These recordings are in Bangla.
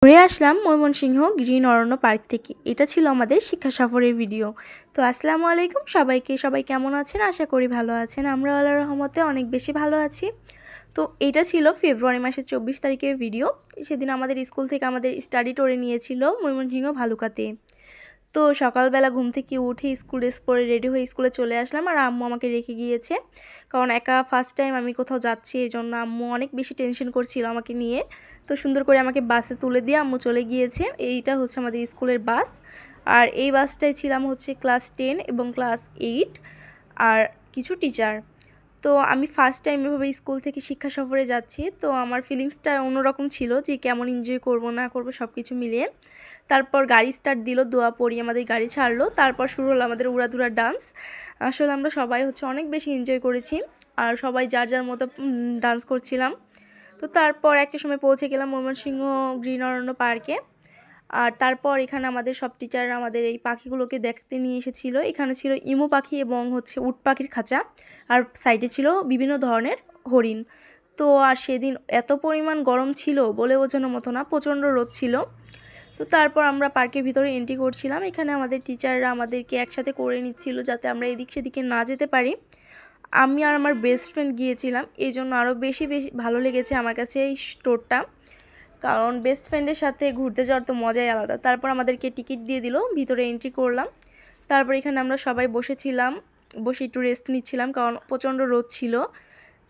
ঘুরে আসলাম ময়মনসিংহ গ্রিন অরণ্য পার্ক থেকে। এটা ছিল আমাদের শিক্ষা সফরের ভিডিও। তো আসসালামু আলাইকুম সবাইকে। সবাই কেমন আছেন? আশা করি ভালো আছেন। আমরা আল্লাহর রহমতে অনেক বেশি ভালো আছি। তো এটা ছিল ফেব্রুয়ারি মাসের 24 তারিখের ভিডিও। সেদিন আমাদের স্কুল থেকে আমাদের স্টাডি ট্যুরে নিয়েছিল ময়মনসিংহ ভালুকাতে। তো সকালবেলা ঘুম থেকে উঠে স্কুল ড্রেস পরে রেডি হয়ে স্কুলে চলে আসলাম, আর আম্মু আমাকে রেখে গিয়েছে, কারণ একা ফার্স্ট টাইম আমি কোথাও যাচ্ছি, এই জন্য আম্মু অনেক বেশি টেনশন করছিল আমাকে নিয়ে। তো সুন্দর করে আমাকে বাসে তুলে দিয়ে আম্মু চলে গিয়েছে। এইটা হচ্ছে আমাদের স্কুলের বাস, আর এই বাসটায় ছিলাম হচ্ছে ক্লাস 10 এবং ক্লাস 8 আর কিছু টিচার। তো আমি ফার্স্ট টাইম এভাবে স্কুল থেকে শিক্ষা সফরে যাচ্ছি, তো আমার ফিলিংসটা অন্যরকম ছিল যে কেমন এনজয় করব না করব সব কিছু মিলিয়ে। তারপর গাড়ি স্টার্ট দিল, দোয়া পড়ি আমাদের গাড়ি ছাড়লো, তারপর শুরু হলো আমাদের উড়াধুরা ডান্স। আসলে আমরা সবাই হচ্ছে অনেক বেশি এনজয় করেছি, আর সবাই যার যার মতো ডান্স করছিলাম। তো তারপর একটা সময় পৌঁছে গেলাম ময়মনসিংহ গ্রিন অরণ্য পার্কে। আর তারপর এখানে আমাদের সব টিচাররা আমাদের এই পাখিগুলোকে দেখতে নিয়ে এসেছিলো। এখানে ছিল ইমু পাখি এবং হচ্ছে উট পাখির খাঁচা, আর সাইডে ছিল বিভিন্ন ধরনের হরিণ। তো আর সেদিন এত পরিমাণ গরম ছিল বলে বোঝানোর মতো না, প্রচণ্ড রোদ ছিল। তো তারপর আমরা পার্কের ভিতরে এন্ট্রি করছিলাম। এখানে আমাদের টিচাররা আমাদেরকে একসাথে করে নিচ্ছিল যাতে আমরা এদিক সেদিকে না যেতে পারি। আমি আর আমার বেস্ট ফ্রেন্ড গিয়েছিলাম, এই জন্য আরও বেশি ভালো লেগেছে আমার কাছে এই স্টোরটা, কারণ বেস্ট ফ্রেন্ডের সাথে ঘুরতে যাওয়ার তো মজাই আলাদা। তারপর আমাদেরকে টিকিট দিয়ে দিল, ভিতরে এন্ট্রি করলাম। তারপর এখানে আমরা সবাই বসেছিলাম, বসে একটু রেস্ট নিচ্ছিলাম কারণ প্রচণ্ড রোদ ছিল।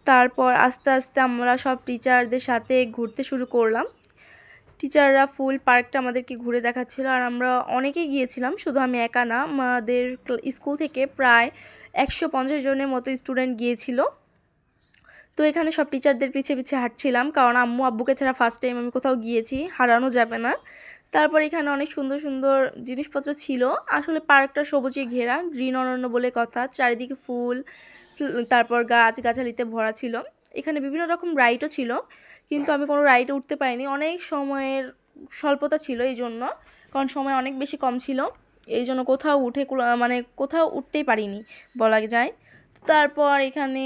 তারপর আস্তে আস্তে আমরা সব টিচারদের সাথে ঘুরতে শুরু করলাম। টিচাররা ফুল পার্কটা আমাদেরকে ঘুরে দেখাচ্ছিল, আর আমরা অনেকেই গিয়েছিলাম, শুধু আমি একা না। আমাদের স্কুল থেকে প্রায় 150 জনের মতো স্টুডেন্ট গিয়েছিল। তো এখানে সব টিচারদের পিছে পিছে হাঁটছিলাম, কারণ আম্মু আব্বুকে ছাড়া ফার্স্ট টাইম আমি কোথাও গিয়েছি, হারানো যাবে না। তারপর এখানে অনেক সুন্দর সুন্দর জিনিসপত্র ছিল। আসলে পার্কটা সবুজে ঘেরা, গ্রিন অরণ্য বলে কথা, চারিদিকে ফুল, তারপর গাছগাছালিতে ভরা ছিল। এখানে বিভিন্ন রকম রাইডও ছিল, কিন্তু আমি কোনো রাইডে উঠতে পারিনি, অনেক সময়ের স্বল্পতা ছিল এই জন্য, কারণ সময় অনেক বেশি কম ছিল, এই জন্য কোথাও উঠতেই পারিনি বলা যায়। তারপর এখানে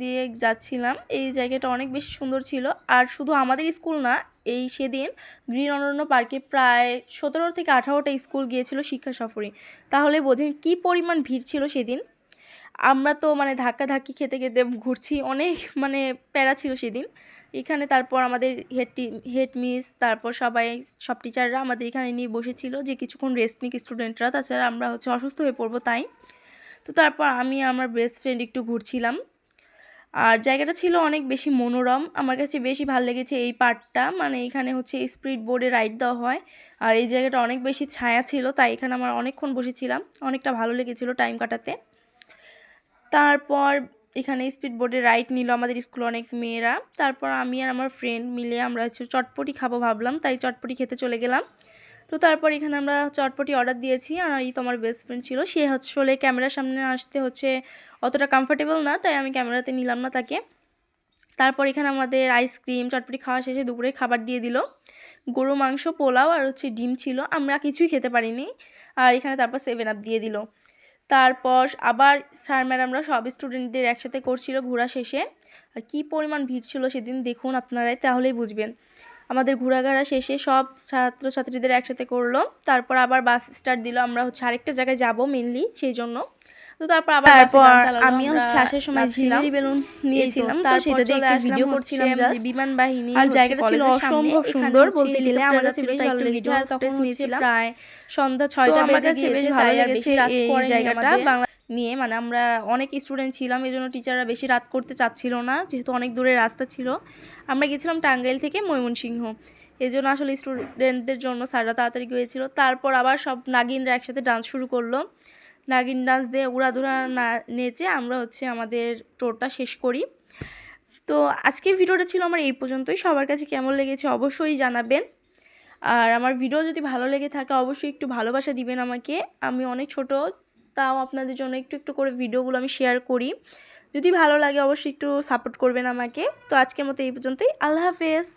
দিয়ে যাচ্ছিলাম, এই জায়গাটা অনেক বেশি সুন্দর ছিল। আর শুধু আমাদের স্কুল না, এই সেদিন গ্রিন অরণ্য পার্কে প্রায় 17 থেকে 18টা স্কুল গিয়েছিল শিক্ষা সফরে। তাহলে বোঝেন কী পরিমাণ ভিড় ছিল সেদিন। আমরা তো ধাক্কাধাক্কি খেতে খেতে ঘুরছি, অনেক প্যারা ছিল সেদিন এখানে। তারপর আমাদের হেড মিস, তারপর সব টিচাররা আমাদের এখানে নিয়ে বসেছিল যে কিছুক্ষণ রেস্ট নিক স্টুডেন্টরা, তাছাড়া আমরা হচ্ছে অসুস্থ হয়ে পড়বো তাই। তো তারপর আমি আমার বেস্ট ফ্রেন্ড একটু ঘুরছিলাম, আর জায়গাটা ছিল অনেক বেশি মনোরম। আমার কাছে বেশি ভালো লেগেছে এই পার্টটা, এখানে হচ্ছে স্পিড বোর্ডে রাইড দেওয়া হয়, আর এই জায়গাটা অনেক বেশি ছায়া ছিল, তাই এখানে আমরা অনেকক্ষণ বসেছিলাম, অনেকটা ভালো লেগেছিল টাইম কাটাতে। তারপর এখানে স্পিড বোর্ডে রাইড নিল আমাদের স্কুলে অনেক মেয়েরা। তারপর আমি আর আমার ফ্রেন্ড মিলে আমরা হচ্ছে চটপটি খাবো ভাবলাম, তাই চটপটি খেতে চলে গেলাম। তো তারপর এখানে আমরা চটপটি অর্ডার দিয়েছি, আর এই তো আমার বেস্ট ফ্রেন্ড ছিল, সে আসলে ক্যামেরার সামনে আসতে হচ্ছে অতটা কমফোর্টেবল না, তাই আমি ক্যামেরাতে নিলাম না তাকে। তারপর এখানে আমাদের আইসক্রিম চটপটি খাওয়া শেষে দুপুরে খাবার দিয়ে দিল, গরু মাংস, পোলাও আর হচ্ছে ডিম ছিল, আমরা কিছুই খেতে পারিনি। আর এখানে তারপর 7 আপ দিয়ে দিল। তারপর আবার স্যার ম্যাডামরা সব স্টুডেন্টদের একসাথে করছিল ঘোরা শেষে। আর কি পরিমাণ ভিড় ছিল সেদিন দেখুন আপনারাই, তাহলেই বুঝবেন। আমাদের ঘোরাঘাড়া শেষে সব ছাত্রছাত্রীদের একসাথে করলো। তারপর আবার বাস স্টার্ট দিল, আমরা হচ্ছে আরেকটা জায়গায় যাব মেনলি সেই জন্য। তো তারপর আবার আমি হচ্ছে আসার সময় ঝিলাম বেলুন নিয়েছিলাম, তো সেটা দিয়ে একটু ভিডিও করছিলাম বিমান বাহিনী। আর জায়গাটা ছিল অসম্ভব সুন্দর বলতে গেলে, আমাদের ছিল তাই একটু ভিডিও ফুটেজ নিয়েছিলাম। প্রায় সন্ধ্যা 6টা বেজে গিয়েছে, ভালো লেগেছে এই জায়গাটা নিয়ে। আমরা অনেক স্টুডেন্ট ছিলাম, এই জন্য টিচাররা বেশি রাত করতে চাচ্ছিল না, যেহেতু অনেক দূরের রাস্তা ছিল। আমরা গেছিলাম টাঙ্গাইল থেকে ময়মনসিংহ, এই জন্য আসলে স্টুডেন্টদের জন্য স্যাররা তাড়াতাড়ি গিয়েছিল। তারপর আবার সব নাগিনরা একসাথে ডান্স শুরু করলো, নাগিন ডান্স দিয়ে উড়াধুরা নেচে আমরা হচ্ছে আমাদের ট্যুরটা শেষ করি। তো আজকের ভিডিওটা ছিল আমার এই পর্যন্তই। সবার কাছে কেমন লেগেছে অবশ্যই জানাবেন, আর আমার ভিডিও যদি ভালো লেগে থাকে অবশ্যই একটু ভালোবাসা দিবেন আমাকে। আমি অনেক ছোট, তাও আপনাদের জন্য একটু একটু করে ভিডিওগুলো আমি শেয়ার করি, যদি ভালো লাগে অবশ্যই একটু সাপোর্ট করবেন আমাকে। তো আজকের মতো এই পর্যন্তই, আল্লাহ হাফেজ।